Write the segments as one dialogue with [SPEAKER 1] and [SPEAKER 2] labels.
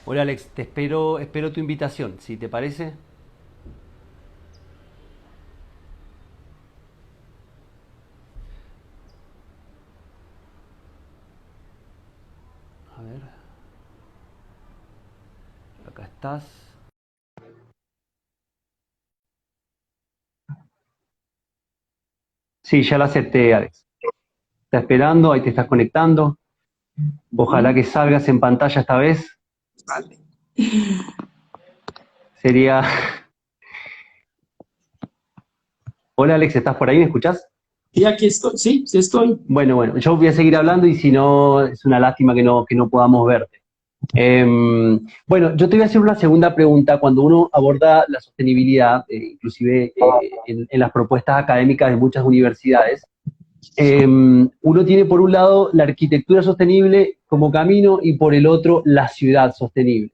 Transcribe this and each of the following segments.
[SPEAKER 1] Hola Alex, espero tu invitación, si te parece. A ver, acá estás. Sí, ya la acepté, Alex. Está esperando, ahí te estás conectando. Ojalá
[SPEAKER 2] Bueno,
[SPEAKER 1] que salgas en pantalla esta vez.
[SPEAKER 2] vale.
[SPEAKER 1] Sería... Hola Alex, ¿estás por ahí? ¿Me escuchás?
[SPEAKER 2] Y aquí estoy, sí, sí estoy.
[SPEAKER 1] Bueno, yo voy a seguir hablando y si no, es una lástima que no podamos verte. Bueno, yo te voy a hacer una segunda pregunta. Cuando uno aborda la sostenibilidad, inclusive en las propuestas académicas de muchas universidades, uno tiene por un lado la arquitectura sostenible como camino y por el otro la ciudad sostenible.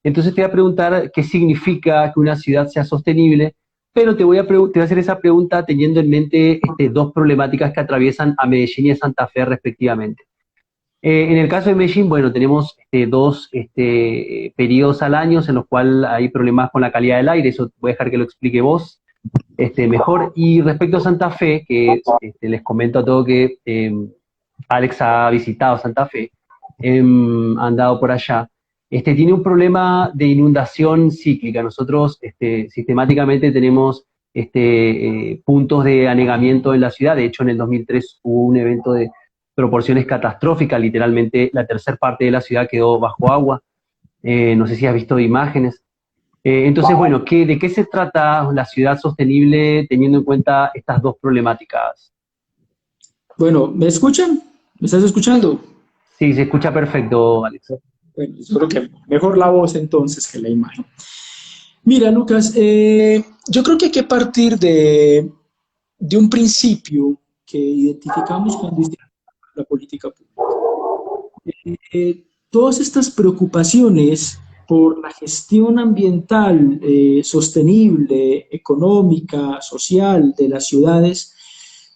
[SPEAKER 1] Entonces te voy a preguntar qué significa que una ciudad sea sostenible, pero te voy a hacer esa pregunta teniendo en mente dos problemáticas que atraviesan a Medellín y a Santa Fe respectivamente. En el caso de Medellín, bueno, tenemos dos periodos al año en los cuales hay problemas con la calidad del aire, eso voy a dejar que lo explique vos mejor. Y respecto a Santa Fe, que les comento a todos que Alex ha visitado Santa Fe, ha andado por allá, tiene un problema de inundación cíclica. Nosotros sistemáticamente tenemos puntos de anegamiento en la ciudad. De hecho, en el 2003 hubo un evento de proporciones catastróficas, literalmente la tercera parte de la ciudad quedó bajo agua. No sé si has visto imágenes. Entonces, bueno, ¿de qué se trata la ciudad sostenible teniendo en cuenta estas dos problemáticas?
[SPEAKER 2] Bueno, ¿me escuchan? ¿Me estás escuchando?
[SPEAKER 1] Sí, se escucha perfecto, Alex.
[SPEAKER 2] Bueno, yo creo que mejor la voz entonces que la imagen. Mira, Lucas, yo creo que hay que partir de un principio que identificamos cuando hicimos la política pública. Todas estas preocupaciones por la gestión ambiental sostenible, económica, social de las ciudades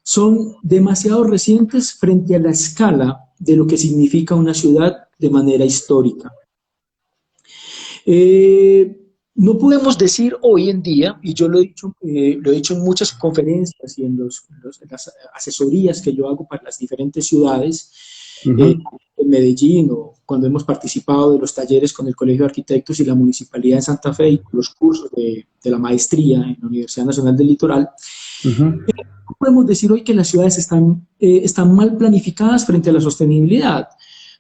[SPEAKER 2] son demasiado recientes frente a la escala de lo que significa una ciudad de manera histórica. Eh, no podemos decir hoy en día, y yo lo he dicho en muchas conferencias y en las asesorías que yo hago para las diferentes ciudades, eh,
[SPEAKER 1] Ujú.
[SPEAKER 2] en Medellín o cuando hemos participado de los talleres con el Colegio de Arquitectos y la Municipalidad de Santa Fe y los cursos de la maestría en la Universidad Nacional del Litoral,
[SPEAKER 1] Ujú.
[SPEAKER 2] no podemos decir hoy que las ciudades están mal planificadas frente a la sostenibilidad,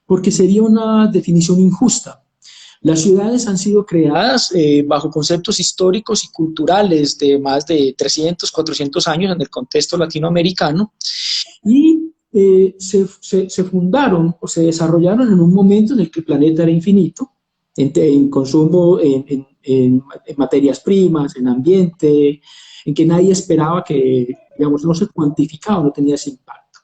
[SPEAKER 2] porque sería una definición injusta. Las ciudades han sido creadas bajo conceptos históricos y culturales de más de 300, 400 años en el contexto latinoamericano y se fundaron o se desarrollaron en un momento en el que el planeta era infinito, en consumo, en materias primas, en ambiente, en que nadie esperaba que, digamos, no se cuantificaba, no tenía ese impacto.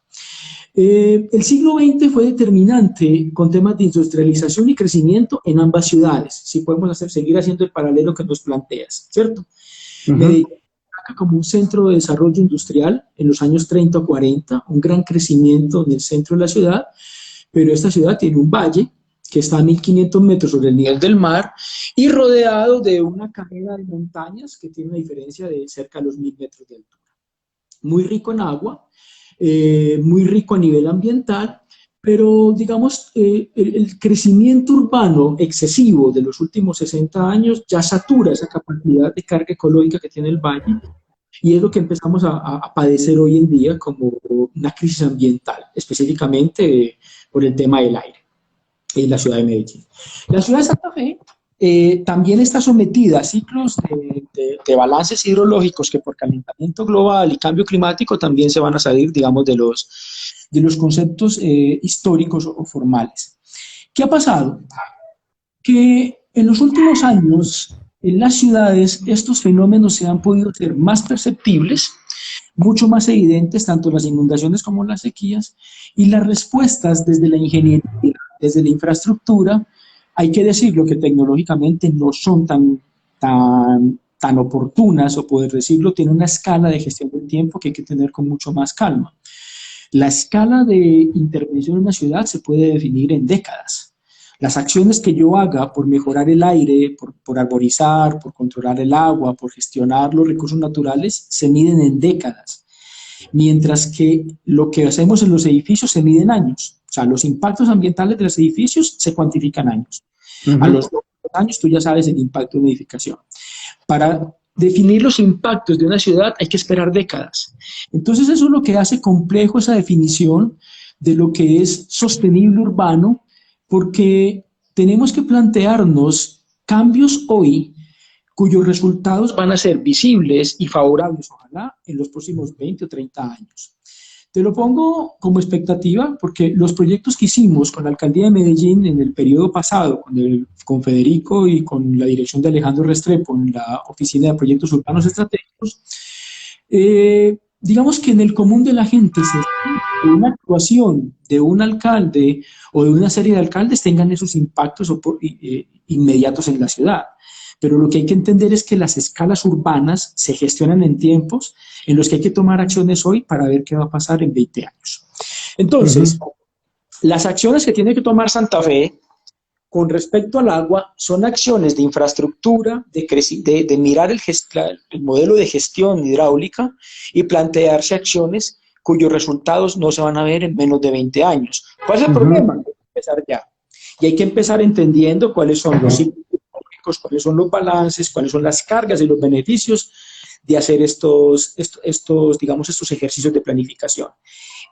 [SPEAKER 2] El siglo XX fue determinante con temas de industrialización y crecimiento en ambas ciudades, si podemos seguir haciendo el paralelo que nos planteas, ¿cierto? Medellín
[SPEAKER 1] Ujú.
[SPEAKER 2] como un centro de desarrollo industrial en los años 30 o 40, un gran crecimiento en el centro de la ciudad, pero esta ciudad tiene un valle que está a 1500 metros sobre el nivel del mar y rodeado de una cadena de montañas que tiene una diferencia de cerca de los 1000 metros de altura. Muy rico en agua, muy rico a nivel ambiental, pero digamos, el crecimiento urbano excesivo de los últimos 60 años ya satura esa capacidad de carga ecológica que tiene el valle y es lo que empezamos a padecer hoy en día como una crisis ambiental, específicamente por el tema del aire en la ciudad de Medellín. La ciudad de Santa Fe también está sometida a ciclos de balances hidrológicos que por calentamiento global y cambio climático también se van a salir, digamos, de los conceptos históricos o formales. ¿Qué ha pasado? Que en los últimos años en las ciudades estos fenómenos se han podido hacer más perceptibles, mucho más evidentes, tanto las inundaciones como las sequías, y las respuestas desde la ingeniería, desde la infraestructura, hay que decirlo que tecnológicamente no son tan oportunas, o poder decirlo, tiene una escala de gestión del tiempo que hay que tener con mucho más calma. La escala de intervención en una ciudad se puede definir en décadas. Las acciones que yo haga por mejorar el aire, por arborizar, por controlar el agua, por gestionar los recursos naturales, se miden en décadas, mientras que lo que hacemos en los edificios se mide en años. O sea, los impactos ambientales de los edificios se cuantifican años. A los 2 años tú ya sabes el impacto de una edificación. Para definir los impactos de una ciudad hay que esperar décadas. Entonces eso es lo que hace complejo esa definición de lo que es sostenible urbano, porque tenemos que plantearnos cambios hoy cuyos resultados van a ser visibles y favorables, ojalá, en los próximos 20 o 30 años. Te lo pongo como expectativa porque los proyectos que hicimos con la Alcaldía de Medellín en el periodo pasado, con Federico y con la dirección de Alejandro Restrepo en la Oficina de Proyectos Urbanos Estratégicos, digamos que en el común de la gente una actuación de un alcalde o de una serie de alcaldes tengan esos impactos inmediatos en la ciudad. Pero lo que hay que entender es que las escalas urbanas se gestionan en tiempos en los que hay que tomar acciones hoy para ver qué va a pasar en 20 años. Entonces, las acciones que tiene que tomar Santa Fe con respecto al agua son acciones de infraestructura, de mirar el modelo de gestión hidráulica y plantearse acciones cuyos resultados no se van a ver en menos de 20 años. ¿Cuál es el problema? Hay que empezar ya. Y hay que empezar entendiendo cuáles son los ciclos económicos, cuáles son los balances, cuáles son las cargas y los beneficios de hacer estos ejercicios de planificación.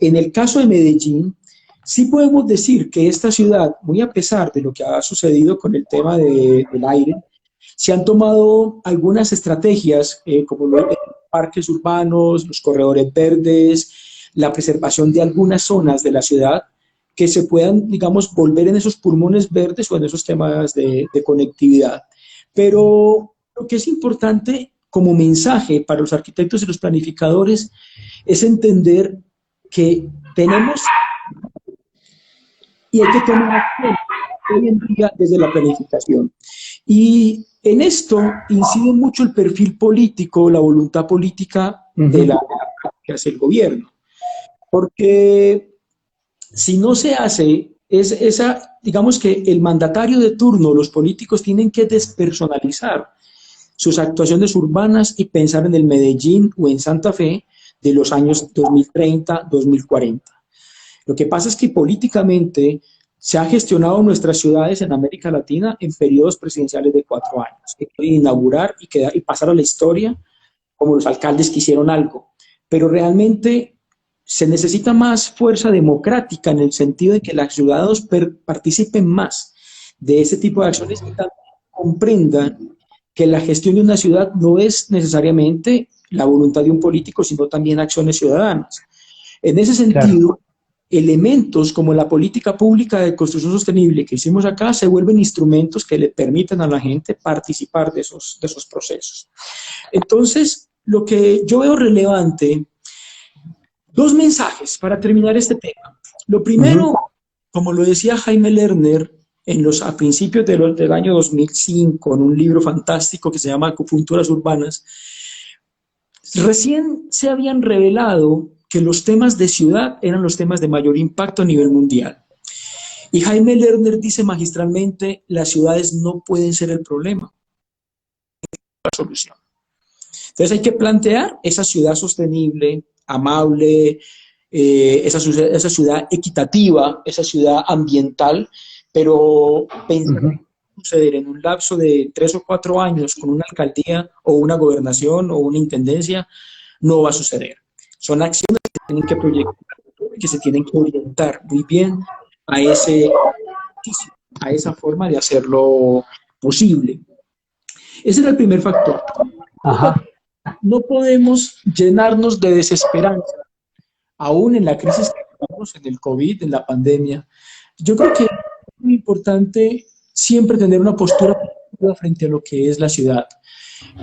[SPEAKER 2] En el caso de Medellín, sí podemos decir que esta ciudad, muy a pesar de lo que ha sucedido con el tema del aire, se han tomado algunas estrategias como los parques urbanos, los corredores verdes, la preservación de algunas zonas de la ciudad que se puedan, digamos, volver en esos pulmones verdes o en esos temas de conectividad. Pero lo que es importante como mensaje para los arquitectos y los planificadores es entender que tenemos y hay que tomar acción hoy en día desde la planificación. Y en esto incide mucho el perfil político, la voluntad política de la que hace el gobierno. Porque si no se hace, digamos que el mandatario de turno, los políticos tienen que despersonalizar sus actuaciones urbanas y pensar en el Medellín o en Santa Fe de los años 2030, 2040. Lo que pasa es que políticamente se han gestionado nuestras ciudades en América Latina en periodos presidenciales de 4 años, que quieren inaugurar y pasar a la historia como los alcaldes que hicieron algo. Pero realmente se necesita más fuerza democrática en el sentido de que los ciudadanos participen más de ese tipo de acciones y también comprendan que la gestión de una ciudad no es necesariamente la voluntad de un político, sino también acciones ciudadanas. En ese sentido, claro, elementos como la política pública de construcción sostenible que hicimos acá se vuelven instrumentos que le permiten a la gente participar de esos procesos. Entonces, lo que yo veo relevante, 2 mensajes para terminar este tema. Lo primero, como lo decía Jaime Lerner a principios del año 2005, en un libro fantástico que se llama Acupunturas Urbanas, recién se habían revelado que los temas de ciudad eran los temas de mayor impacto a nivel mundial. Y Jaime Lerner dice magistralmente, las ciudades no pueden ser el problema, la solución. Entonces hay que plantear esa ciudad sostenible, amable, esa ciudad equitativa, esa ciudad ambiental, pero pensar que suceder en un lapso de 3 o 4 años con una alcaldía o una gobernación o una intendencia no va a suceder. Son acciones que tienen que proyectar, que se tienen que orientar muy bien a esa forma de hacerlo posible. Ese era el primer factor. No podemos llenarnos de desesperanza, aún en la crisis que tenemos, en el COVID, en la pandemia. Yo creo que es muy importante siempre tener una postura frente a lo que es la ciudad.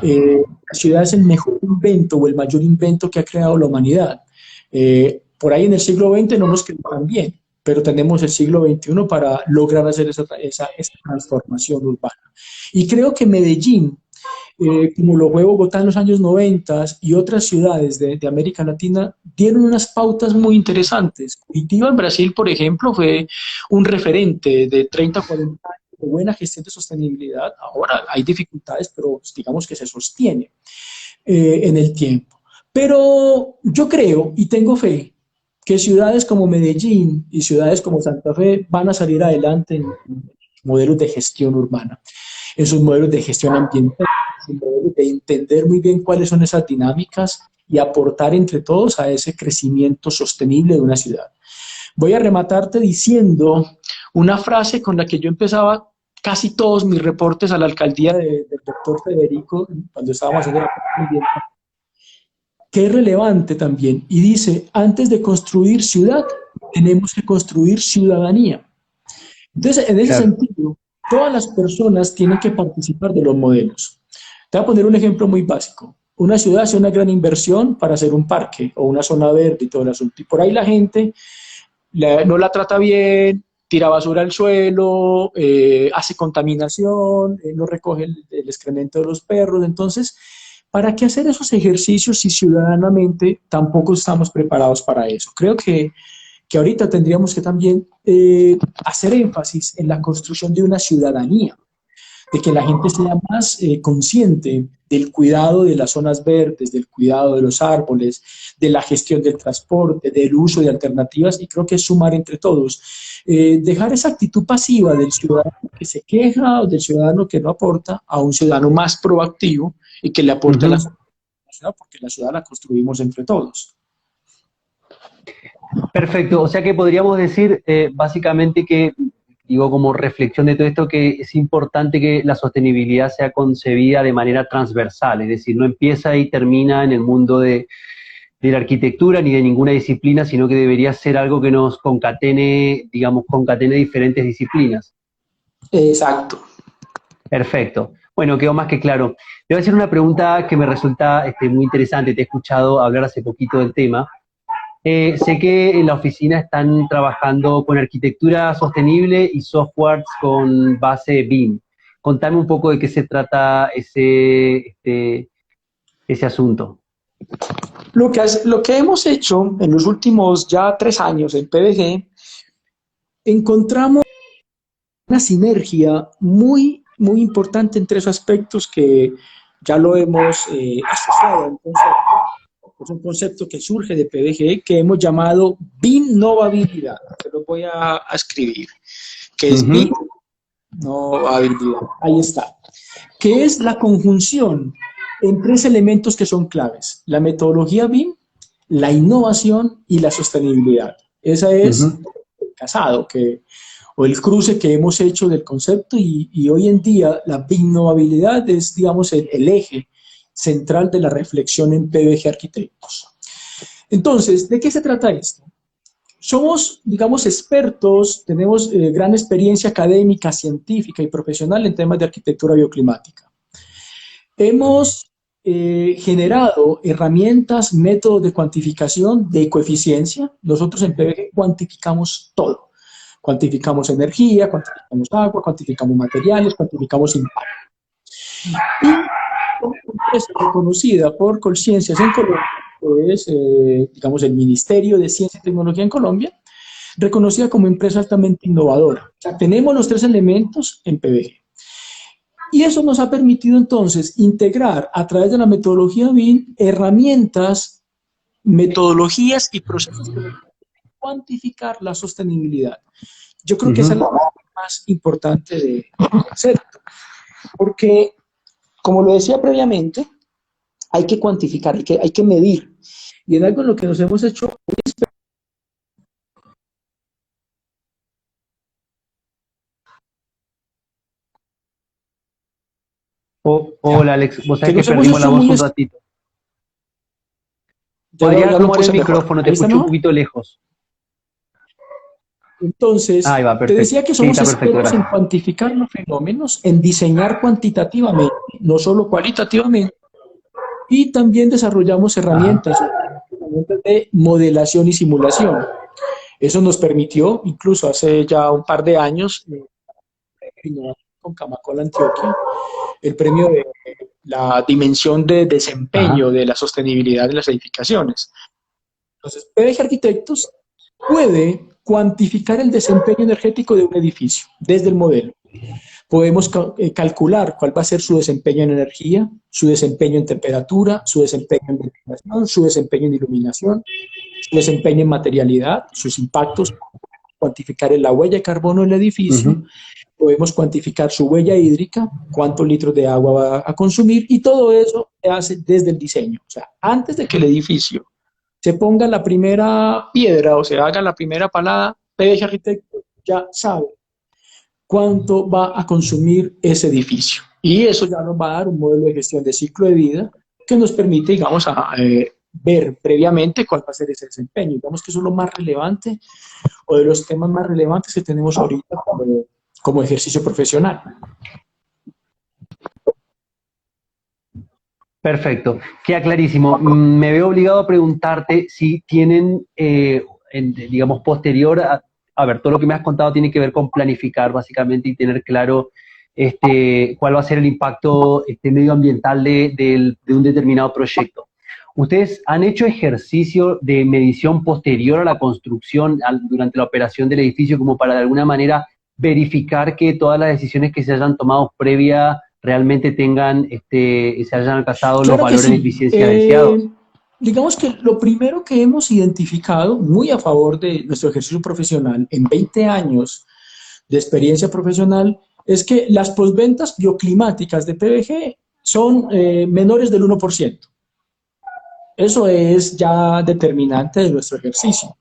[SPEAKER 2] La ciudad es el mejor invento o el mayor invento que ha creado la humanidad. Por ahí en el siglo XX no nos quedó tan bien, pero tenemos el siglo XXI para lograr hacer esa transformación urbana. Y creo que Medellín como lo fue Bogotá en los años 90 y otras ciudades de América Latina, dieron unas pautas muy interesantes. Curitiba en Brasil, por ejemplo, fue un referente de 30 a 40 años de buena gestión de sostenibilidad. Ahora hay dificultades, pero digamos que se sostiene en el tiempo. Pero yo creo y tengo fe que ciudades como Medellín y ciudades como Santa Fe van a salir adelante en modelos de gestión urbana, esos modelos de gestión ambiental, de entender muy bien cuáles son esas dinámicas y aportar entre todos a ese crecimiento sostenible de una ciudad. Voy a rematarte diciendo una frase con la que yo empezaba casi todos mis reportes a la alcaldía del doctor Federico cuando estábamos haciendo la parte que es relevante también, y dice, antes de construir ciudad, tenemos que construir ciudadanía. Entonces, en ese sentido, todas las personas tienen que participar de los modelos. Te voy a poner un ejemplo muy básico. Una ciudad hace una gran inversión para hacer un parque o una zona verde y todo el asunto, y por ahí la gente no la trata bien, tira basura al suelo, hace contaminación, no recoge el excremento de los perros. Entonces, ¿para qué hacer esos ejercicios si ciudadanamente tampoco estamos preparados para eso? Creo que ahorita tendríamos que también hacer énfasis en la construcción de una ciudadanía, de que la gente sea más consciente del cuidado de las zonas verdes, del cuidado de los árboles, de la gestión del transporte, del uso de alternativas, y creo que es sumar entre todos. Dejar esa actitud pasiva del ciudadano que se queja o del ciudadano que no aporta a un ciudadano más proactivo y que le aporte a la ciudad, porque la ciudad la construimos entre todos.
[SPEAKER 1] Perfecto, o sea que podríamos decir básicamente que, digo, como reflexión de todo esto, que es importante que la sostenibilidad sea concebida de manera transversal, es decir, no empieza y termina en el mundo de la arquitectura ni de ninguna disciplina, sino que debería ser algo que nos concatene, digamos, concatene diferentes disciplinas.
[SPEAKER 2] Exacto.
[SPEAKER 1] Perfecto. Bueno, quedó más que claro. Te voy a hacer una pregunta que me resulta muy interesante. Te he escuchado hablar hace poquito del tema. Sé que en la oficina están trabajando con arquitectura sostenible y softwares con base BIM. Contame un poco de qué se trata ese asunto.
[SPEAKER 2] Lo que hemos hecho en los últimos ya 3 años en PBG, encontramos una sinergia muy, muy importante en 3 aspectos que ya lo hemos asociado a un concepto. Es un concepto que surge de PBG que hemos llamado BIM-novabilidad. Te lo voy a escribir. Que es BIM-novabilidad. Ahí está. Que es la conjunción en 3 elementos que son claves: la metodología BIM, la innovación y la sostenibilidad. Esa es el casado o el cruce que hemos hecho del concepto, y hoy en día la BIM-novabilidad es, digamos, el eje central de la reflexión en PBG Arquitectos. Entonces, ¿de qué se trata esto? Somos, digamos, expertos, tenemos gran experiencia académica, científica y profesional en temas de arquitectura bioclimática. Hemos generado herramientas, métodos de cuantificación de coeficiencia. Nosotros en PBG cuantificamos todo. Cuantificamos energía, cuantificamos agua, cuantificamos materiales, cuantificamos impacto. Y una empresa reconocida por Colciencias en Colombia, que es, digamos, el Ministerio de Ciencia y Tecnología en Colombia, reconocida como empresa altamente innovadora. O sea, tenemos los 3 elementos en PBG. Y eso nos ha permitido entonces integrar a través de la metodología BIM herramientas, metodologías y procesos que permiten cuantificar la sostenibilidad. Yo creo que esa es la parte más importante del concepto, porque, como lo decía previamente, hay que cuantificar, hay que medir. Y en algo en lo que nos hemos hecho muy expertos.
[SPEAKER 1] Hola, Alex. Vos sabés
[SPEAKER 2] Que
[SPEAKER 1] que
[SPEAKER 2] nos hemos
[SPEAKER 1] perdimos la
[SPEAKER 2] hecho
[SPEAKER 1] voz
[SPEAKER 2] muy
[SPEAKER 1] un ratito.
[SPEAKER 2] Ya
[SPEAKER 1] Podrías
[SPEAKER 2] lo
[SPEAKER 1] acomodar el
[SPEAKER 2] puse mejor.
[SPEAKER 1] micrófono, te
[SPEAKER 2] ¿Ahí está
[SPEAKER 1] escucho un
[SPEAKER 2] mejor?
[SPEAKER 1] poquito lejos.
[SPEAKER 2] Entonces,
[SPEAKER 1] Ahí va,
[SPEAKER 2] te
[SPEAKER 1] perfecto.
[SPEAKER 2] decía que
[SPEAKER 1] Sí,
[SPEAKER 2] somos
[SPEAKER 1] está perfecto,
[SPEAKER 2] expertos en
[SPEAKER 1] gracias.
[SPEAKER 2] cuantificar los fenómenos, en diseñar cuantitativamente, no solo cualitativamente, y también desarrollamos
[SPEAKER 1] Ajá.
[SPEAKER 2] herramientas de modelación y simulación. Eso nos permitió, incluso hace ya un par de años, con Camacola Antioquia, el premio de la dimensión de desempeño de la sostenibilidad de las edificaciones. Entonces, PBG Arquitectos puede cuantificar el desempeño energético de un edificio desde el modelo. Podemos calcular cuál va a ser su desempeño en energía, su desempeño en temperatura, su desempeño en ventilación, su desempeño en iluminación, su desempeño en materialidad, sus impactos, cuantificar la huella de carbono del edificio, podemos cuantificar su huella hídrica, cuántos litros de agua va a consumir, y todo eso se hace desde el diseño. O sea, antes de que el edificio se ponga la primera piedra o se haga la primera palada, PBG Arquitecto ya sabe cuánto va a consumir ese edificio. Y eso ya nos va a dar un modelo de gestión de ciclo de vida que nos permite, digamos, ver previamente cuál va a ser ese desempeño. Digamos que eso es lo más relevante o de los temas más relevantes que tenemos ahorita como ejercicio profesional.
[SPEAKER 1] Perfecto, queda clarísimo. Me veo obligado a preguntarte si tienen, digamos, posterior a ver, todo lo que me has contado tiene que ver con planificar básicamente y tener claro cuál va a ser el impacto medioambiental de un determinado proyecto. ¿Ustedes han hecho ejercicio de medición posterior a la construcción durante la operación del edificio como para de alguna manera verificar que todas las decisiones que se hayan tomado previa realmente se hayan alcanzado los valores de eficiencia deseados?
[SPEAKER 2] Digamos que lo primero que hemos identificado, muy a favor de nuestro ejercicio profesional, en 20 años de experiencia profesional, es que las posventas bioclimáticas de PBG son menores del 1%. Eso es ya determinante de nuestro ejercicio.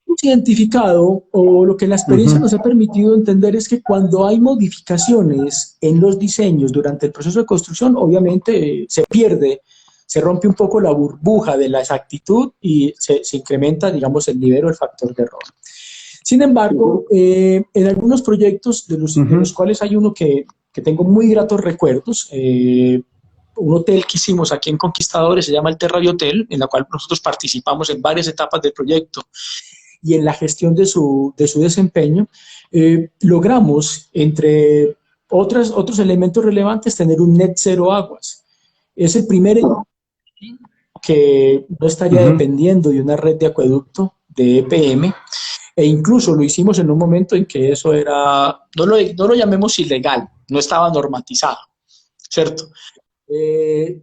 [SPEAKER 2] Hemos identificado, o lo que la experiencia nos ha permitido entender, es que cuando hay modificaciones en los diseños durante el proceso de construcción, obviamente se pierde, se rompe un poco la burbuja de la exactitud y se incrementa, digamos, el nivel o el factor de error. Sin embargo, en algunos proyectos de los cuales hay uno que tengo muy gratos recuerdos, un hotel que hicimos aquí en Conquistadores, se llama el Terra Hotel, en la cual nosotros participamos en varias etapas del proyecto y en la gestión de su desempeño, logramos, entre otros elementos relevantes, tener un net cero aguas. Es el primer que no estaría dependiendo de una red de acueducto de EPM, e incluso lo hicimos en un momento en que eso era, no lo llamemos ilegal, no estaba normatizado, ¿cierto?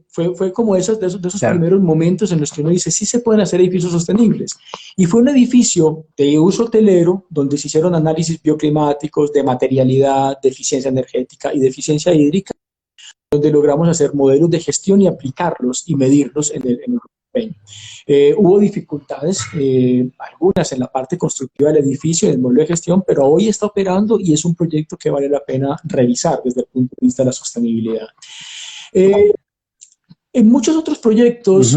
[SPEAKER 2] Fue como de esos claro, primeros momentos en los que uno dice, sí se pueden hacer edificios sostenibles. Y fue un edificio de uso hotelero donde se hicieron análisis bioclimáticos, de materialidad, de eficiencia energética y de eficiencia hídrica, donde logramos hacer modelos de gestión y aplicarlos y medirlos en el desempeño. Hubo dificultades, algunas en la parte constructiva del edificio, del modelo de gestión, pero hoy está operando y es un proyecto que vale la pena revisar desde el punto de vista de la sostenibilidad. En muchos otros proyectos,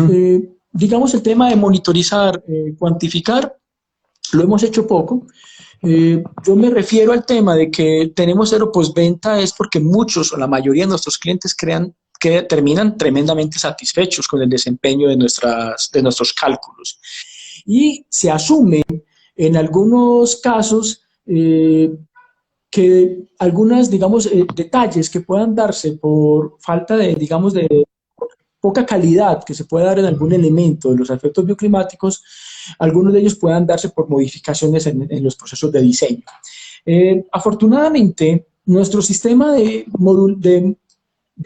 [SPEAKER 2] digamos, el tema de monitorizar, cuantificar, lo hemos hecho poco. Yo me refiero al tema de que tenemos cero postventa es porque muchos o la mayoría de nuestros clientes terminan tremendamente satisfechos con el desempeño de nuestros cálculos. Y se asume en algunos casos que algunas, digamos, detalles que puedan darse por falta de, digamos, de poca calidad que se puede dar en algún elemento de los efectos bioclimáticos, algunos de ellos puedan darse por modificaciones en los procesos de diseño. Afortunadamente, nuestro sistema de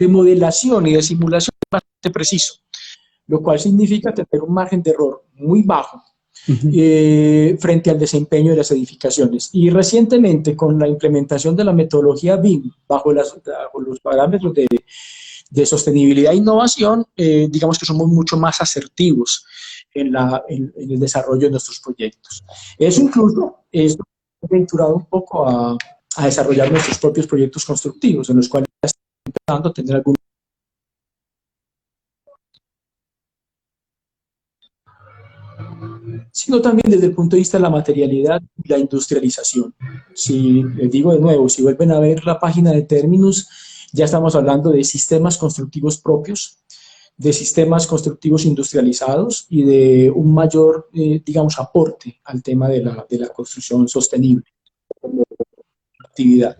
[SPEAKER 2] modelación y de simulación es bastante preciso, lo cual significa tener un margen de error muy bajo frente al desempeño de las edificaciones. Y recientemente, con la implementación de la metodología BIM bajo los parámetros de sostenibilidad e innovación, digamos que somos mucho más asertivos en el desarrollo de nuestros proyectos. Eso incluso es aventurado un poco a desarrollar nuestros propios proyectos constructivos, en los cuales estamos empezando a tener algún sino también desde el punto de vista de la materialidad y la industrialización. Si les digo de nuevo, si vuelven a ver la página de términos, ya estamos hablando de sistemas constructivos propios, de sistemas constructivos industrializados y de un mayor, digamos, aporte al tema de la construcción sostenible. Actividad.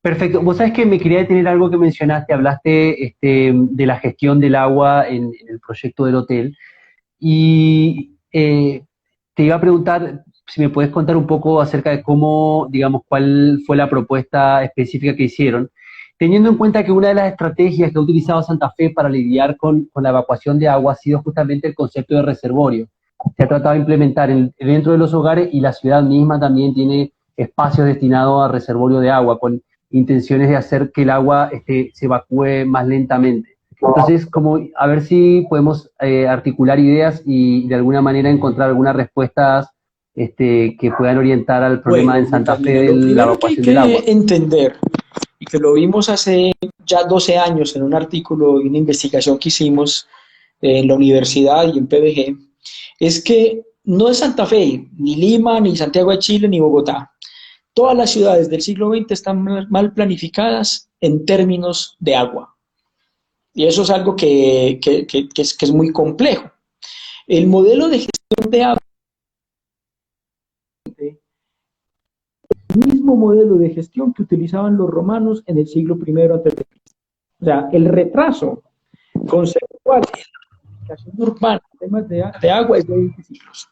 [SPEAKER 1] Perfecto. Vos sabés que me quería detener algo que mencionaste, hablaste de la gestión del agua en el proyecto del hotel y te iba a preguntar si me puedes contar un poco acerca de cómo, digamos, cuál fue la propuesta específica que hicieron, teniendo en cuenta que una de las estrategias que ha utilizado Santa Fe para lidiar con la evacuación de agua ha sido justamente el concepto de reservorio. Se ha tratado de implementar dentro de los hogares y la ciudad misma también tiene espacios destinados a reservorio de agua con intenciones de hacer que el agua se evacúe más lentamente. Entonces, como a ver si podemos articular ideas y de alguna manera encontrar algunas respuestas que puedan orientar al problema
[SPEAKER 2] Bueno,
[SPEAKER 1] en Santa Fe
[SPEAKER 2] Mira,
[SPEAKER 1] de
[SPEAKER 2] lo
[SPEAKER 1] la
[SPEAKER 2] primero que hay
[SPEAKER 1] evacuación del agua.
[SPEAKER 2] que entender, y que lo vimos hace ya 12 años en un artículo y una investigación que hicimos en la universidad y en PBG, es que no es Santa Fe, ni Lima, ni Santiago de Chile, ni Bogotá. Todas las ciudades del siglo XX están mal planificadas en términos de agua. Y eso es algo que es muy complejo. El modelo de gestión de agua, el mismo modelo de gestión que utilizaban los romanos en el siglo I a.C. O sea, el retraso conceptual en la planificación urbana en temas de agua es de 20 siglos.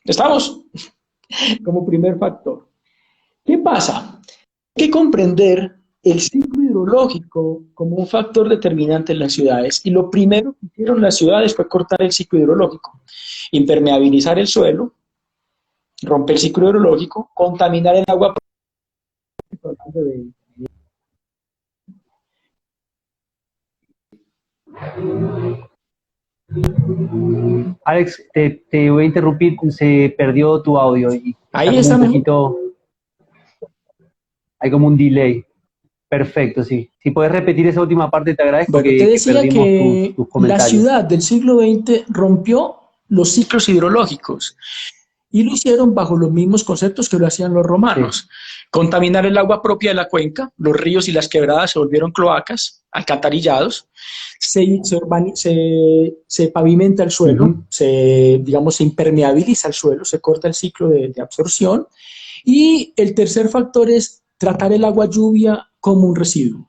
[SPEAKER 2] ¿Estamos? Como primer factor. ¿Qué pasa? Hay que comprender el ciclo hidrológico como un factor determinante en las ciudades. Y lo primero que hicieron las ciudades fue cortar el ciclo hidrológico, impermeabilizar el suelo, romper el ciclo hidrológico, contaminar el agua.
[SPEAKER 1] Alex, te voy a interrumpir, se perdió tu audio y está
[SPEAKER 2] Ahí
[SPEAKER 1] como
[SPEAKER 2] está
[SPEAKER 1] un
[SPEAKER 2] mejor.
[SPEAKER 1] poquito, hay como un delay. Perfecto, sí. Si puedes repetir esa última parte, te agradezco
[SPEAKER 2] Bueno, te
[SPEAKER 1] que
[SPEAKER 2] decía
[SPEAKER 1] perdimos
[SPEAKER 2] que
[SPEAKER 1] tus
[SPEAKER 2] la
[SPEAKER 1] comentarios.
[SPEAKER 2] ciudad del siglo XX rompió los ciclos hidrológicos y lo hicieron bajo los mismos conceptos que lo hacían los
[SPEAKER 1] Sí.
[SPEAKER 2] romanos. Contaminar el agua propia de la cuenca, los ríos y las quebradas se volvieron cloacas, alcantarillados, se pavimenta el suelo,
[SPEAKER 1] Ujú.
[SPEAKER 2] digamos, se impermeabiliza el suelo, se corta el ciclo de absorción. Y el tercer factor es tratar el agua lluvia como un residuo.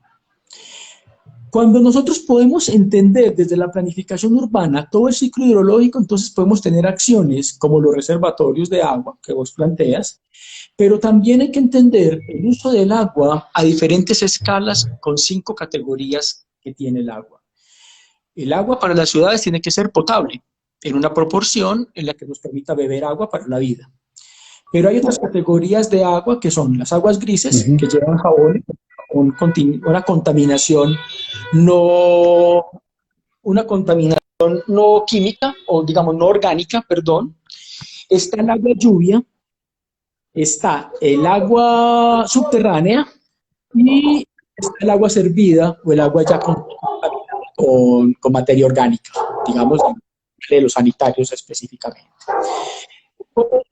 [SPEAKER 2] Cuando nosotros podemos entender desde la planificación urbana todo el ciclo hidrológico, entonces podemos tener acciones como los reservatorios de agua que vos planteas, pero también hay que entender el uso del agua a diferentes escalas con 5 categorías que tiene el agua. El agua para las ciudades tiene que ser potable, en una proporción en la que nos permita beber agua para la vida. Pero hay otras categorías de agua que son las aguas grises,
[SPEAKER 1] Ujú.
[SPEAKER 2] que llevan jabón, una contaminación no, una contaminación no química, o digamos no orgánica, perdón. Está el agua lluvia, está el agua subterránea y está el agua servida o el agua ya con materia orgánica, digamos, de los sanitarios específicamente.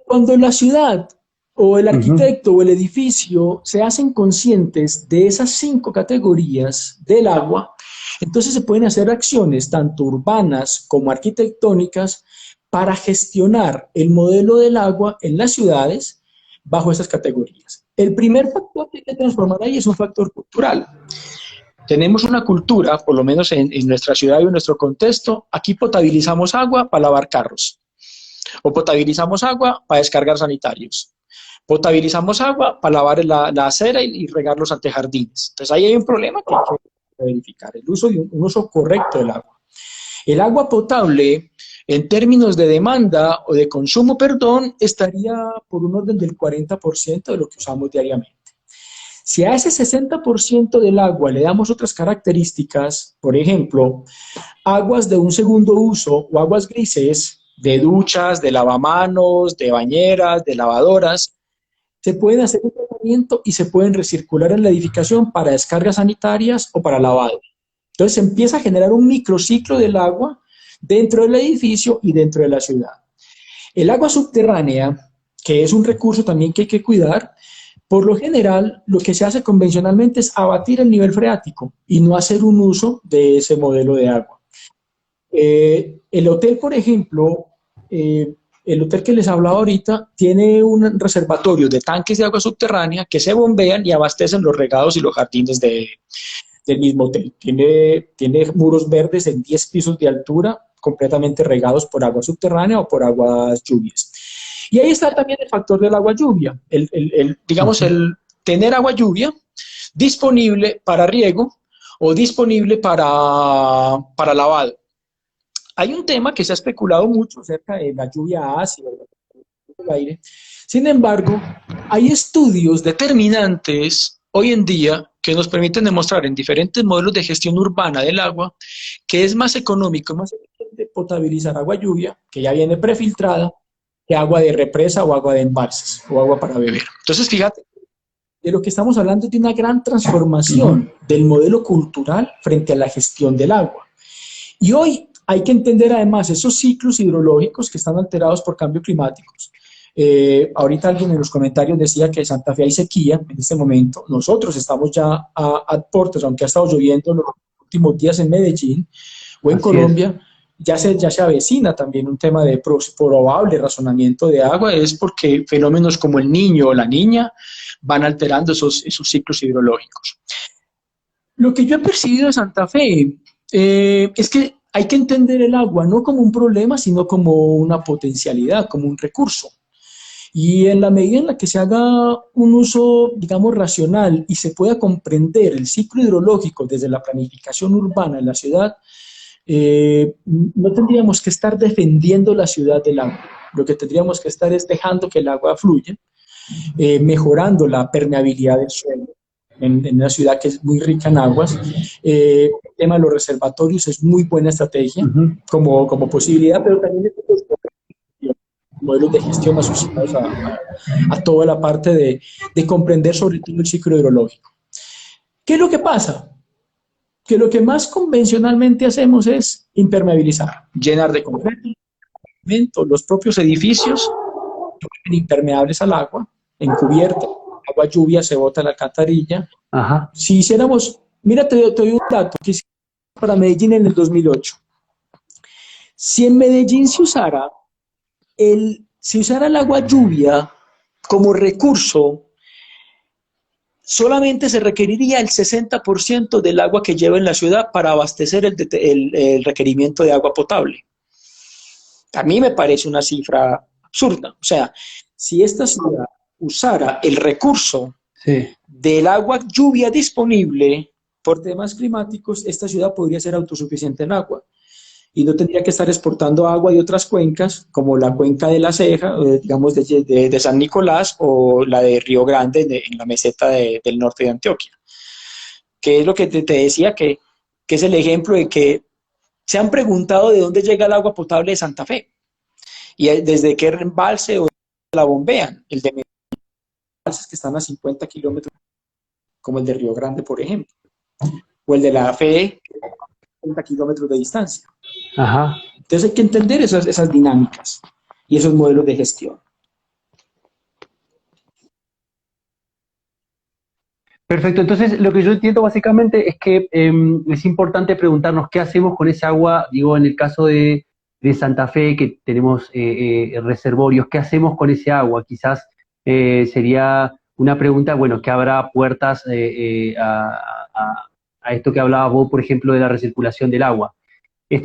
[SPEAKER 2] Cuando la ciudad o el
[SPEAKER 1] Ujú.
[SPEAKER 2] arquitecto o el edificio se hacen conscientes de esas 5 categorías del agua, entonces se pueden hacer acciones tanto urbanas como arquitectónicas para gestionar el modelo del agua en las ciudades bajo esas categorías. El primer factor que hay que transformar ahí es un factor cultural. Tenemos una cultura, por lo menos en nuestra ciudad y en nuestro contexto, aquí potabilizamos agua para lavar carros, o potabilizamos agua para descargar sanitarios, potabilizamos agua para lavar la acera y regar los antejardines. Entonces ahí hay un problema que hay que verificar, el uso de un uso correcto del agua. El agua potable, en términos de demanda o de consumo, perdón, estaría por un orden del 40% de lo que usamos diariamente. Si a ese 60% del agua le damos otras características, por ejemplo, aguas de un segundo uso o aguas grises, de duchas, de lavamanos, de bañeras, de lavadoras, se pueden hacer un tratamiento y se pueden recircular en la edificación para descargas sanitarias o para lavado. Entonces se empieza a generar un microciclo del agua dentro del edificio y dentro de la ciudad. El agua subterránea, que es un recurso también que hay que cuidar, por lo general lo que se hace convencionalmente es abatir el nivel freático y no hacer un uso de ese modelo de agua. El hotel, por ejemplo, el hotel que les hablaba ahorita tiene un reservatorio de tanques de agua subterránea que se bombean y abastecen los regados y los jardines del mismo hotel. Tiene muros verdes en 10 pisos de altura, completamente regados por agua subterránea o por aguas lluvias. Y ahí está también el factor del agua lluvia, digamos, el tener agua lluvia disponible para riego o disponible para lavado. Hay un tema que se ha especulado mucho acerca de la lluvia ácida del aire. Sin embargo, hay estudios determinantes hoy en día que nos permiten demostrar en diferentes modelos de gestión urbana del agua que es más económico, más eficiente potabilizar agua lluvia, que ya viene prefiltrada, que agua de represa o agua de embalses o agua para beber. Entonces, fíjate, de lo que estamos hablando es de una gran transformación del modelo cultural frente a la gestión del agua. Y hoy hay que entender además esos ciclos hidrológicos que están alterados por cambios climáticos. Ahorita alguien en los comentarios decía que en Santa Fe hay sequía en este momento. Nosotros estamos ya a portas, aunque ha estado lloviendo los últimos días en Medellín o en Colombia, ya se avecina también un tema de probable razonamiento de agua, es porque fenómenos como el Niño o la Niña van alterando esos ciclos hidrológicos. Lo que yo he percibido de Santa Fe es que hay que entender el agua no como un problema, sino como una potencialidad, como un recurso. Y en la medida en la que se haga un uso, digamos, racional y se pueda comprender el ciclo hidrológico desde la planificación urbana en la ciudad, no tendríamos que estar defendiendo la ciudad del agua. Lo que tendríamos que estar es dejando que el agua fluya, mejorando la permeabilidad del suelo en una ciudad que es muy rica en aguas. El tema de los reservatorios es muy buena estrategia como posibilidad, pero también es modelos de gestión asociados a toda la parte de comprender sobre todo el ciclo hidrológico. ¿Qué es lo que pasa? Que lo que más convencionalmente hacemos es impermeabilizar, llenar de concreto, los propios edificios impermeables al agua, encubierta, agua lluvia se bota a la alcantarilla.
[SPEAKER 1] Ajá.
[SPEAKER 2] Si hiciéramos, mira, te doy un dato que hicimos para Medellín en el 2008. Si en Medellín se usara el agua lluvia como recurso, solamente se requeriría el 60% del agua que lleva en la ciudad para abastecer el requerimiento de agua potable. A mí me parece una cifra absurda. O sea, si esta ciudad usara el recurso del agua lluvia disponible por temas climáticos, esta ciudad podría ser autosuficiente en agua y no tendría que estar exportando agua de otras cuencas, como la cuenca de la Ceja, digamos de San Nicolás, o la de Río Grande, en la meseta del norte de Antioquia. Que es lo que te decía, que es el ejemplo de que se han preguntado de dónde llega el agua potable de Santa Fe, y desde qué embalse o la bombean. El de embalses que están a 50 kilómetros, como el de Río Grande, por ejemplo, o el de la Fe, 50 kilómetros de distancia.
[SPEAKER 1] Ajá.
[SPEAKER 2] Entonces hay que entender esas dinámicas y esos modelos de gestión.
[SPEAKER 1] Perfecto, entonces lo que yo entiendo básicamente es que es importante preguntarnos qué hacemos con esa agua, digo, en el caso de Santa Fe, que tenemos reservorios, ¿qué hacemos con ese agua? Quizás sería una pregunta, bueno, que abra puertas a esto que hablabas vos, por ejemplo, de la recirculación del agua.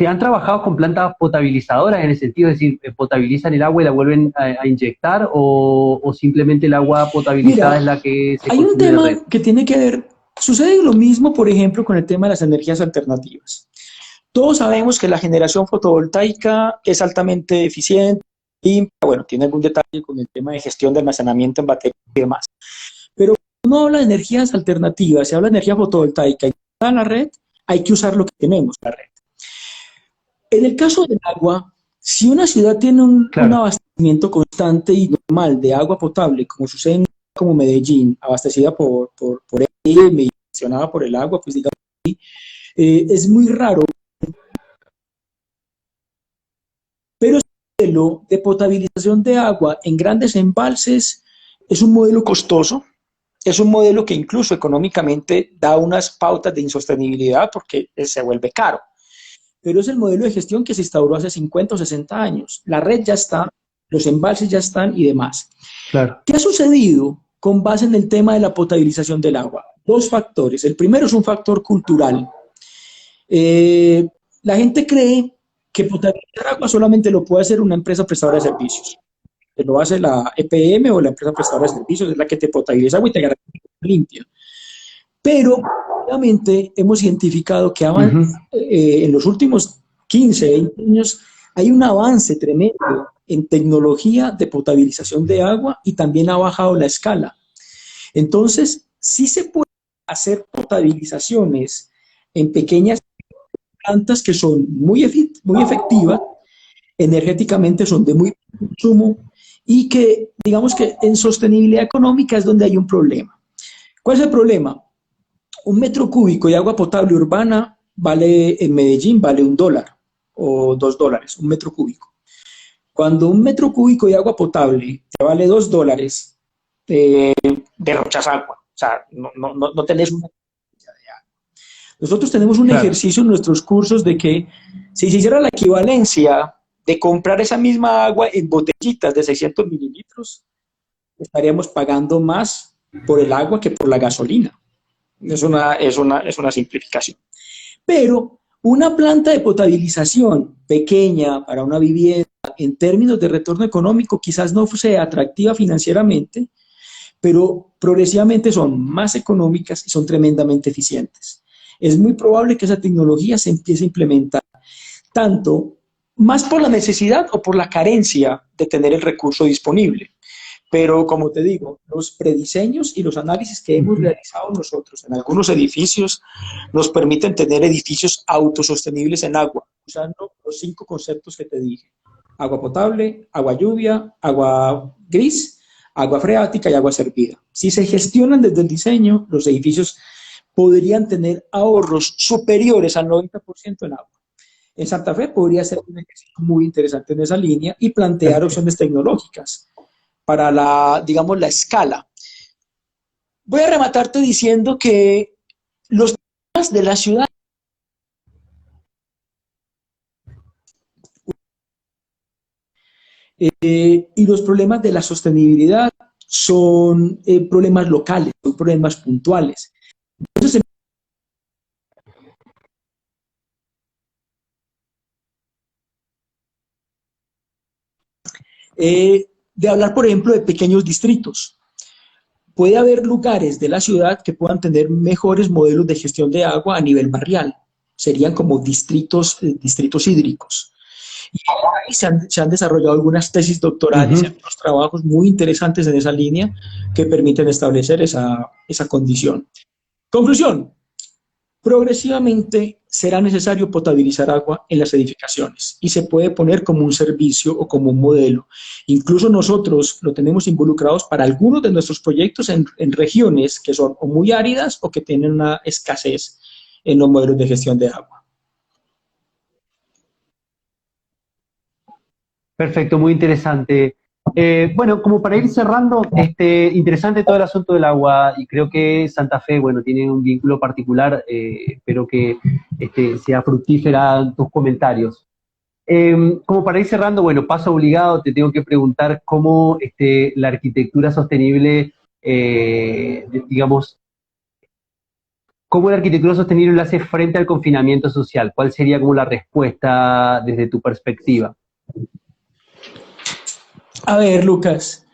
[SPEAKER 1] ¿Han trabajado con plantas potabilizadoras en el sentido de decir, potabilizan el agua y la vuelven a inyectar o simplemente el agua potabilizada es la que se
[SPEAKER 2] consume? Hay un tema que tiene que ver, sucede lo mismo, por ejemplo, con el tema de las energías alternativas. Todos sabemos que la generación fotovoltaica es altamente eficiente, limpia, bueno, tiene algún detalle con el tema de gestión de almacenamiento en baterías y demás. Pero cuando uno habla de energías alternativas, se habla de energía fotovoltaica y en la red, hay que usar lo que tenemos en la red. En el caso del agua, si una ciudad tiene un abastecimiento constante y normal de agua potable, como sucede en como Medellín, abastecida por EM y gestionada por el agua, pues digamos, es muy raro. Pero el modelo de potabilización de agua en grandes embalses es un modelo costoso, es un modelo que incluso económicamente da unas pautas de insostenibilidad porque se vuelve caro. Pero es el modelo de gestión que se instauró hace 50 o 60 años. La red ya está, los embalses ya están y demás.
[SPEAKER 1] Claro.
[SPEAKER 2] ¿Qué ha sucedido con base en el tema de la potabilización del agua? Dos factores. El primero es un factor cultural. La gente cree que potabilizar agua solamente lo puede hacer una empresa prestadora de servicios. Que lo hace la EPM o la empresa prestadora de servicios, es la que te potabiliza agua y te garantiza limpia. Pero, obviamente, hemos identificado que en los últimos 15, 20 años hay un avance tremendo en tecnología de potabilización de agua y también ha bajado la escala. Entonces, sí se puede hacer potabilizaciones en pequeñas plantas que son muy efectivas, energéticamente son de muy consumo y que, digamos que en sostenibilidad económica es donde hay un problema. ¿Cuál es el problema? Un metro cúbico de agua potable urbana vale, en Medellín, vale $1 o $2, un metro cúbico. Cuando un metro cúbico de agua potable te vale $2, derrochas agua. O sea, no tenés una... Nosotros tenemos un ejercicio en nuestros cursos de que si se hiciera la equivalencia de comprar esa misma agua en botellitas de 600 mililitros, estaríamos pagando más por el agua que por la gasolina. Es una simplificación. Pero una planta de potabilización pequeña para una vivienda, en términos de retorno económico, quizás no sea atractiva financieramente, pero progresivamente son más económicas y son tremendamente eficientes. Es muy probable que esa tecnología se empiece a implementar, tanto más por la necesidad o por la carencia de tener el recurso disponible. Pero, como te digo, los prediseños y los análisis que hemos realizado nosotros en algunos edificios nos permiten tener edificios autosostenibles en agua, usando los 5 conceptos que te dije: agua potable, agua lluvia, agua gris, agua freática y agua servida. Si se gestionan desde el diseño, los edificios podrían tener ahorros superiores al 90% en agua. En Santa Fe podría ser un ejercicio muy interesante en esa línea y plantear opciones tecnológicas para la, digamos, la escala. Voy a rematarte diciendo que los problemas de la ciudad y los problemas de la sostenibilidad son problemas locales, son problemas puntuales. Entonces, de hablar, por ejemplo, de pequeños distritos. Puede haber lugares de la ciudad que puedan tener mejores modelos de gestión de agua a nivel barrial. Serían como distritos hídricos. Y ahí se han desarrollado algunas tesis doctorales y algunos trabajos muy interesantes en esa línea que permiten establecer esa condición. Conclusión. Progresivamente será necesario potabilizar agua en las edificaciones y se puede poner como un servicio o como un modelo. Incluso nosotros lo tenemos involucrados para algunos de nuestros proyectos en regiones que son o muy áridas o que tienen una escasez en los modelos de gestión de agua.
[SPEAKER 1] Perfecto, muy interesante. Bueno, como para ir cerrando, interesante todo el asunto del agua y creo que Santa Fe, bueno, tiene un vínculo particular, espero que sea fructífera tus comentarios. Como para ir cerrando, bueno, paso obligado, te tengo que preguntar cómo la arquitectura sostenible, digamos, cómo la arquitectura sostenible le hace frente al confinamiento social. ¿Cuál sería como la respuesta desde tu perspectiva?
[SPEAKER 2] A ver, Lucas,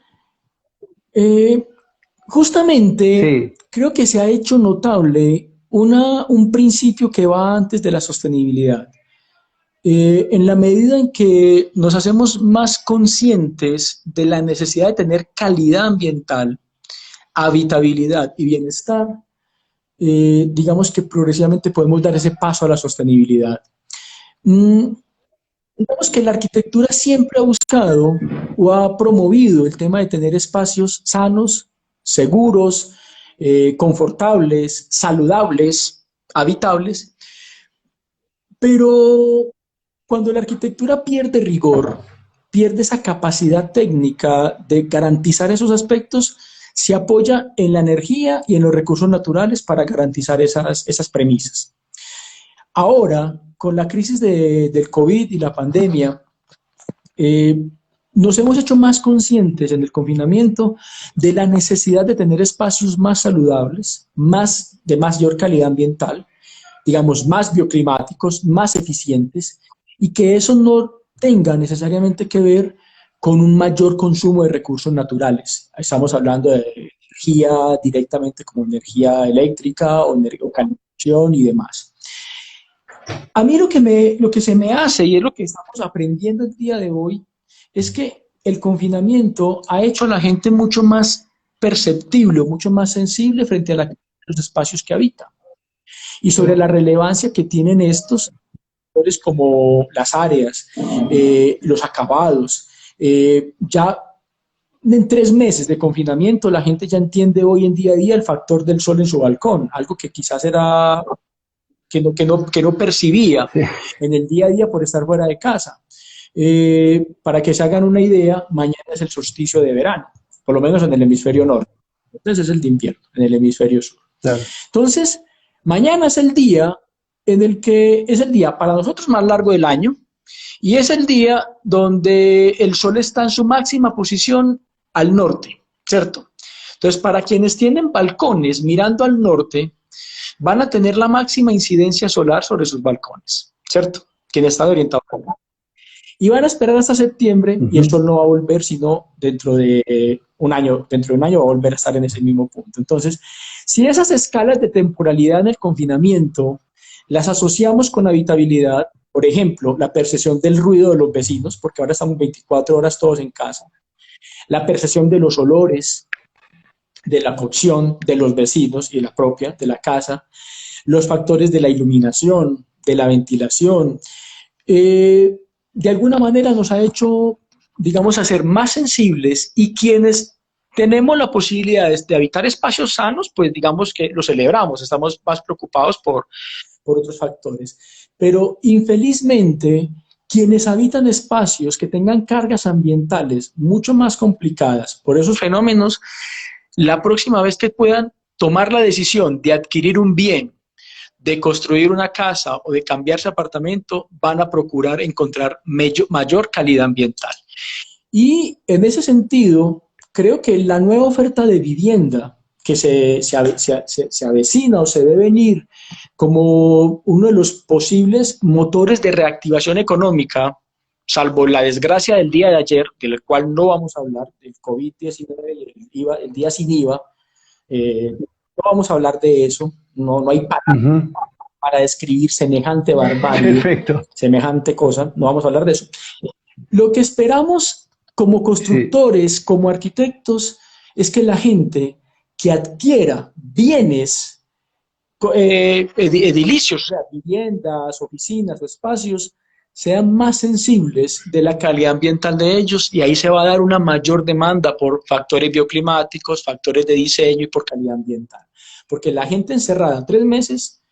[SPEAKER 2] justamente sí, creo que se ha hecho notable un principio que va antes de la sostenibilidad. En la medida en que nos hacemos más conscientes de la necesidad de tener calidad ambiental, habitabilidad y bienestar, digamos que progresivamente podemos dar ese paso a la sostenibilidad. Digamos que la arquitectura siempre ha buscado o ha promovido el tema de tener espacios sanos, seguros, confortables, saludables, habitables, pero cuando la arquitectura pierde rigor, pierde esa capacidad técnica de garantizar esos aspectos, se apoya en la energía y en los recursos naturales para garantizar esas premisas. Ahora, con la crisis del COVID y la pandemia, nos hemos hecho más conscientes en el confinamiento de la necesidad de tener espacios más saludables, de mayor calidad ambiental, digamos, más bioclimáticos, más eficientes, y que eso no tenga necesariamente que ver con un mayor consumo de recursos naturales. Estamos hablando de energía directamente como energía eléctrica o calefacción y demás. A mí lo que se me hace, y es lo que estamos aprendiendo el día de hoy, es que el confinamiento ha hecho a la gente mucho más perceptible, mucho más sensible frente a los espacios que habita y sobre la relevancia que tienen estos factores como las áreas, los acabados. Ya en 3 meses de confinamiento la gente ya entiende hoy en día a día el factor del sol en su balcón, algo que quizás era que no percibía
[SPEAKER 1] Sí.
[SPEAKER 2] en el día a día por estar fuera de casa. Para que se hagan una idea, mañana es el solsticio de verano, por lo menos en el hemisferio norte. Entonces es el de invierno, en el hemisferio sur.
[SPEAKER 1] Claro.
[SPEAKER 2] Entonces, mañana es el día en el que es el día para nosotros más largo del año y es el día donde el sol está en su máxima posición al norte, ¿cierto? Entonces, para quienes tienen balcones mirando al norte, van a tener la máxima incidencia solar sobre sus balcones, ¿cierto? Quienes están orientados al norte. Y van a esperar hasta septiembre y el sol no va a volver sino dentro de un año va a volver a estar en ese mismo punto. Entonces, si esas escalas de temporalidad en el confinamiento las asociamos con habitabilidad, por ejemplo, la percepción del ruido de los vecinos, porque ahora estamos 24 horas todos en casa, la percepción de los olores, de la cocción de los vecinos y de la propia, de la casa, los factores de la iluminación, de la ventilación, de alguna manera nos ha hecho, digamos, a ser más sensibles y quienes tenemos la posibilidad de habitar espacios sanos, pues digamos que lo celebramos, estamos más preocupados por otros factores. Pero infelizmente, quienes habitan espacios que tengan cargas ambientales mucho más complicadas por esos fenómenos, la próxima vez que puedan tomar la decisión de adquirir un bien, de construir una casa o de cambiarse apartamento, van a procurar encontrar mayor calidad ambiental. Y en ese sentido, creo que la nueva oferta de vivienda que se avecina o se ve venir como uno de los posibles motores de reactivación económica, salvo la desgracia del día de ayer, del cual no vamos a hablar, del COVID-19 y el día sin IVA, no vamos a hablar de eso, no hay para describir semejante barbarie,
[SPEAKER 1] Perfecto.
[SPEAKER 2] semejante cosa, no vamos a hablar de eso. Lo que esperamos como constructores, como arquitectos, es que la gente que adquiera bienes edilicios, o sea, viviendas, oficinas o espacios, sean más sensibles de la calidad ambiental de ellos y ahí se va a dar una mayor demanda por factores bioclimáticos, factores de diseño y por calidad ambiental. Porque la gente encerrada 3 meses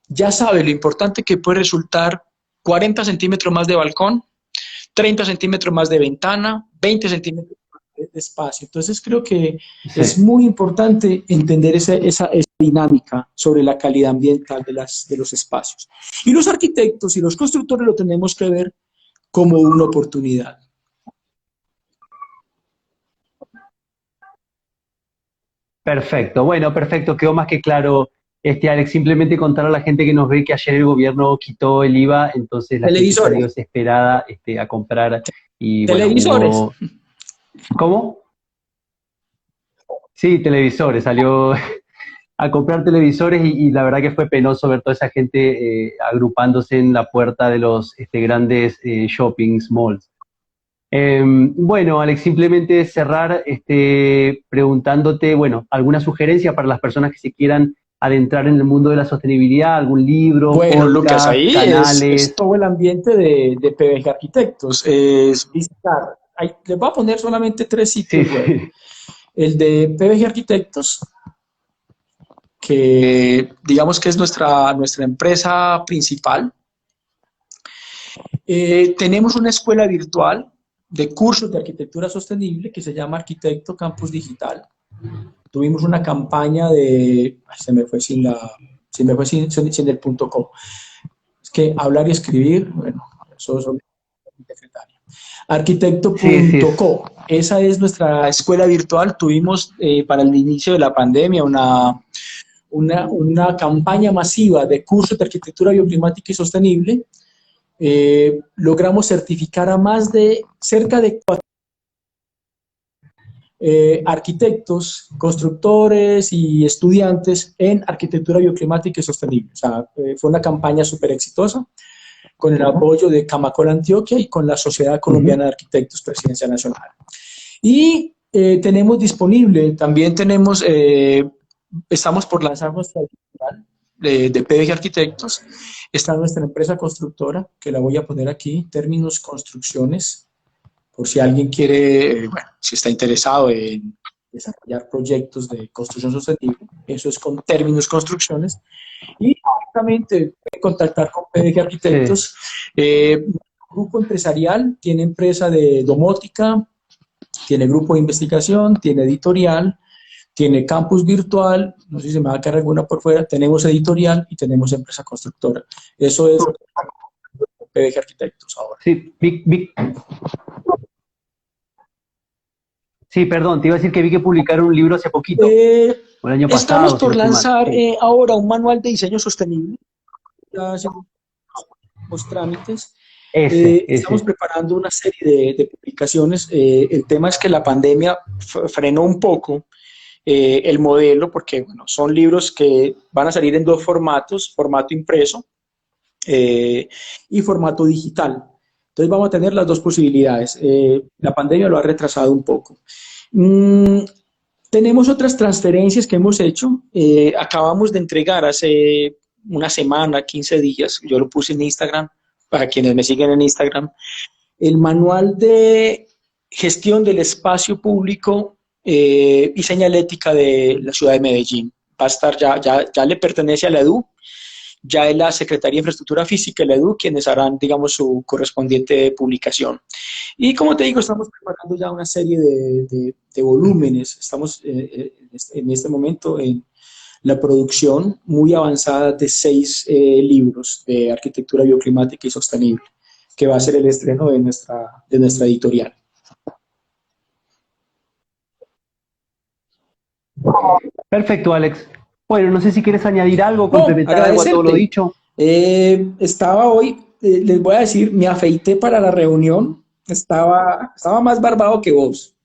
[SPEAKER 2] ya sabe lo importante que puede resultar 40 centímetros más de balcón, 30 centímetros más de ventana, 20 centímetros de espacio. Entonces creo que es muy importante entender esa dinámica sobre la calidad ambiental de los espacios. Y los arquitectos y los constructores lo tenemos que ver como una oportunidad.
[SPEAKER 1] Perfecto, bueno, perfecto, quedó más que claro, Alex, simplemente contar a la gente que nos ve que ayer el gobierno quitó el IVA, entonces la gente salió desesperada a comprar y
[SPEAKER 2] televisores.
[SPEAKER 1] Bueno, ¿cómo? Sí, televisores, salió a comprar televisores y la verdad que fue penoso ver toda esa gente agrupándose en la puerta de los grandes shopping malls. Bueno, Alex, simplemente cerrar preguntándote, bueno, alguna sugerencia para las personas que se quieran adentrar en el mundo de la sostenibilidad, algún libro,
[SPEAKER 2] bueno,
[SPEAKER 1] podcast,
[SPEAKER 2] Lucas, ahí
[SPEAKER 1] canales.
[SPEAKER 2] Es todo el ambiente de PBG Arquitectos. Es visitar. Les voy a poner solamente 3 sitios web. El de PBG Arquitectos, que digamos que es nuestra empresa principal. Tenemos una escuela virtual de cursos de arquitectura sostenible que se llama Arquitecto Campus Digital. Tuvimos una campaña se me fue sin el .com. Es que hablar y escribir, bueno, eso es secretaria.
[SPEAKER 1] Sí, sí,
[SPEAKER 2] arquitecto.co. Esa es nuestra escuela virtual. Tuvimos para el inicio de la pandemia una campaña masiva de cursos de arquitectura bioclimática y sostenible. Logramos certificar a más de cerca de arquitectos, constructores y estudiantes en arquitectura bioclimática y sostenible. O sea, fue una campaña súper exitosa con el apoyo de Camacol Antioquia y con la Sociedad Colombiana de Arquitectos Presidencia Nacional. Y tenemos disponible, también tenemos, estamos por lanzar nuestra editorial de PDG Arquitectos. Está nuestra empresa constructora, que la voy a poner aquí, Términos Construcciones, por si alguien quiere, bueno, si está interesado en desarrollar proyectos de construcción sostenible. Eso es con Términos Construcciones. Y directamente pueden contactar con PDG Arquitectos. Sí. Grupo empresarial, tiene empresa de domótica, tiene grupo de investigación, tiene editorial, tiene campus virtual, no sé si se me va a quedar alguna por fuera, tenemos editorial y tenemos empresa constructora. Eso es PDG Arquitectos ahora.
[SPEAKER 1] Sí, sí, perdón, te iba a decir que vi que publicaron un libro hace poquito, el año pasado.
[SPEAKER 2] Estamos por lanzar ahora un manual de diseño sostenible, ya hacemos los trámites. Estamos preparando una serie de publicaciones. El tema es que la pandemia frenó un poco el modelo, porque bueno, son libros que van a salir en dos formatos, formato impreso y formato digital. Entonces vamos a tener las dos posibilidades. La pandemia lo ha retrasado un poco. Tenemos otras transferencias que hemos hecho. Acabamos de entregar hace una semana, 15 días, yo lo puse en Instagram, para quienes me siguen en Instagram, el manual de gestión del espacio público y señalética de la ciudad de Medellín. Va a estar, ya le pertenece a la EDU, ya es la Secretaría de Infraestructura Física de la EDU quienes harán, digamos, su correspondiente publicación. Y como te digo, estamos preparando ya una serie de volúmenes. Estamos en este momento en la producción muy avanzada de 6 libros de arquitectura bioclimática y sostenible, que va a ser el estreno de nuestra editorial.
[SPEAKER 1] Perfecto, Alex. Bueno, no sé si quieres añadir algo, complementar algo a todo lo dicho.
[SPEAKER 2] Estaba hoy, les voy a decir, me afeité para la reunión, estaba más barbado que vos.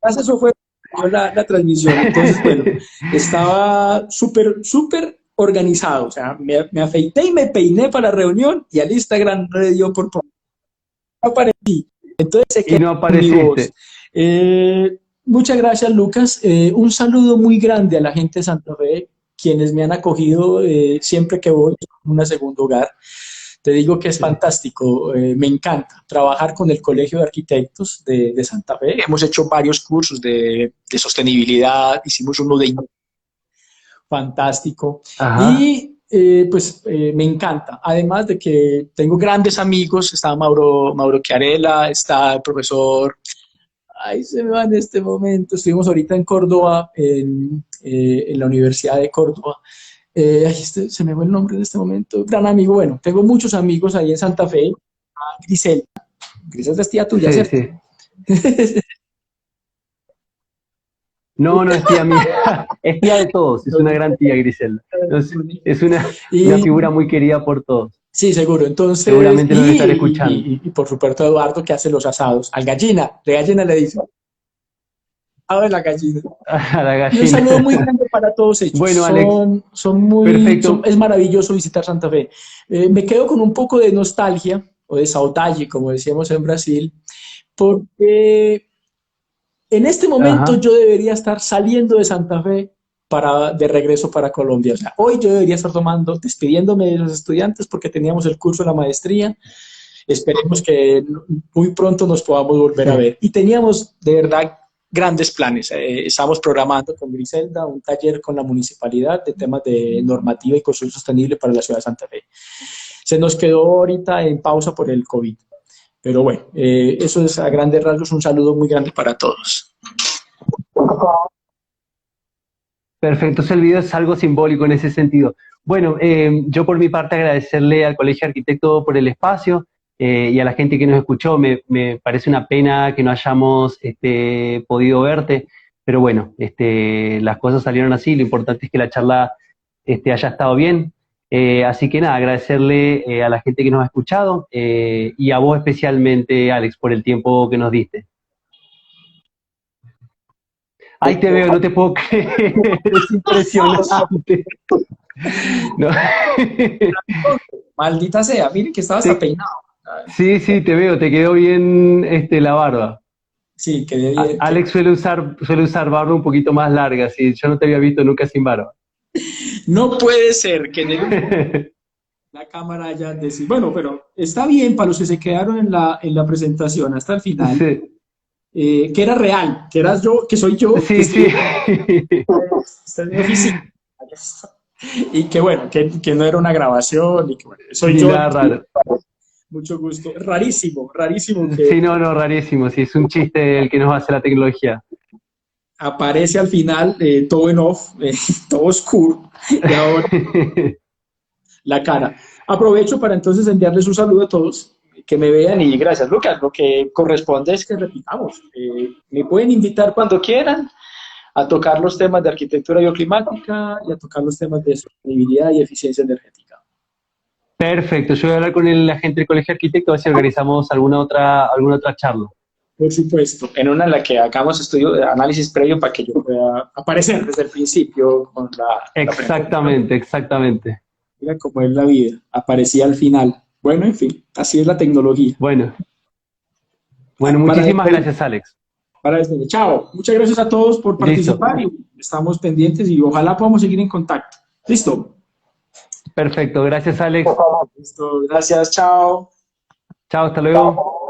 [SPEAKER 2] Eso fue la transmisión, entonces, bueno, estaba súper organizado, o sea, me afeité y me peiné para la reunión y al Instagram no le dio por no aparecí. Entonces,
[SPEAKER 1] y no apareciste.
[SPEAKER 2] Muchas gracias, Lucas. Un saludo muy grande a la gente de Santa Fe, quienes me han acogido siempre que voy a un segundo hogar. Te digo que es fantástico, me encanta trabajar con el Colegio de Arquitectos de Santa Fe. Hemos hecho varios cursos de sostenibilidad, hicimos uno de fantástico. Ajá. Y me encanta. Además de que tengo grandes amigos, está Mauro Chiarella, está el profesor, se me va en este momento, estuvimos ahorita en Córdoba, en la Universidad de Córdoba. Se me va el nombre en este momento, gran amigo. Bueno, tengo muchos amigos ahí en Santa Fe. Griselda es tía tuya, sí, ¿cierto? Sí.
[SPEAKER 1] No, es tía mía, es tía de todos, es una gran tía, Griselda. Entonces, es una figura muy querida por todos.
[SPEAKER 2] Sí, seguro. Entonces,
[SPEAKER 1] seguramente nos estará escuchando.
[SPEAKER 2] Y por supuesto Eduardo, que hace los asados. Al gallina, de gallina le dice. A ver, la gallina.
[SPEAKER 1] A la gallina.
[SPEAKER 2] Y un saludo muy grande para todos ellos.
[SPEAKER 1] Bueno, Alex.
[SPEAKER 2] Es maravilloso visitar Santa Fe. Me quedo con un poco de nostalgia, o de saudade, como decíamos en Brasil, porque en este momento yo debería estar saliendo de Santa Fe de regreso para Colombia. O sea, hoy yo debería estar despidiéndome de los estudiantes porque teníamos el curso de la maestría. Esperemos que muy pronto nos podamos volver a ver. Y teníamos, de verdad, grandes planes. Estamos programando con Griselda un taller con la municipalidad de temas de normativa y construcción sostenible para la ciudad de Santa Fe. Se nos quedó ahorita en pausa por el COVID. Pero bueno, eso es a grandes rasgos un saludo muy grande para todos.
[SPEAKER 1] Perfecto, ese video es algo simbólico en ese sentido. Bueno, yo por mi parte agradecerle al Colegio Arquitecto por el espacio, y a la gente que nos escuchó. Me parece una pena que no hayamos podido verte, pero bueno, las cosas salieron así. Lo importante es que la charla haya estado bien. Así que nada, agradecerle a la gente que nos ha escuchado y a vos especialmente, Alex, por el tiempo que nos diste. Ahí te veo, no te puedo creer, es impresionante. No.
[SPEAKER 2] Maldita sea, miren que estaba hasta peinado.
[SPEAKER 1] Sí, sí, te veo, te quedó bien la barba.
[SPEAKER 2] Sí, quedé bien.
[SPEAKER 1] Alex suele usar barba un poquito más larga, sí, yo no te había visto nunca sin barba.
[SPEAKER 2] No puede ser que en la cámara haya decir, bueno, pero está bien para los que se quedaron en la presentación hasta el final,
[SPEAKER 1] Sí,
[SPEAKER 2] que era real, que eras yo, que soy yo, que
[SPEAKER 1] sí, sí.
[SPEAKER 2] está en mi oficina. Y que bueno, que no era una grabación, y que bueno, soy
[SPEAKER 1] Ni
[SPEAKER 2] yo.
[SPEAKER 1] nada raro.
[SPEAKER 2] Mucho gusto. Rarísimo, rarísimo que
[SPEAKER 1] Sí, no, rarísimo, sí, es un chiste el que nos hace la tecnología.
[SPEAKER 2] aparece al final todo en off, todo oscuro, y ahora la cara. Aprovecho para entonces enviarles un saludo a todos que me vean y gracias, Lucas. Lo que corresponde es que repitamos. Me pueden invitar cuando quieran a tocar los temas de arquitectura bioclimática y a tocar los temas de sostenibilidad y eficiencia energética.
[SPEAKER 1] Perfecto, yo voy a hablar con el agente del Colegio de Arquitectos a ver si organizamos alguna otra charla.
[SPEAKER 2] Por supuesto, en una en la que hagamos estudio de análisis previo para que yo pueda aparecer desde el principio con
[SPEAKER 1] Exactamente, exactamente.
[SPEAKER 2] Mira cómo es la vida, aparecía al final. Bueno, en fin, así es la tecnología.
[SPEAKER 1] Bueno, muchísimas gracias, Alex.
[SPEAKER 2] Para despedir. Chao. Muchas gracias a todos por participar.
[SPEAKER 1] Listo.
[SPEAKER 2] Y estamos pendientes y ojalá podamos seguir en contacto. ¿Listo?
[SPEAKER 1] Perfecto, gracias, Alex.
[SPEAKER 2] Listo, gracias, chao.
[SPEAKER 1] Chao, hasta luego.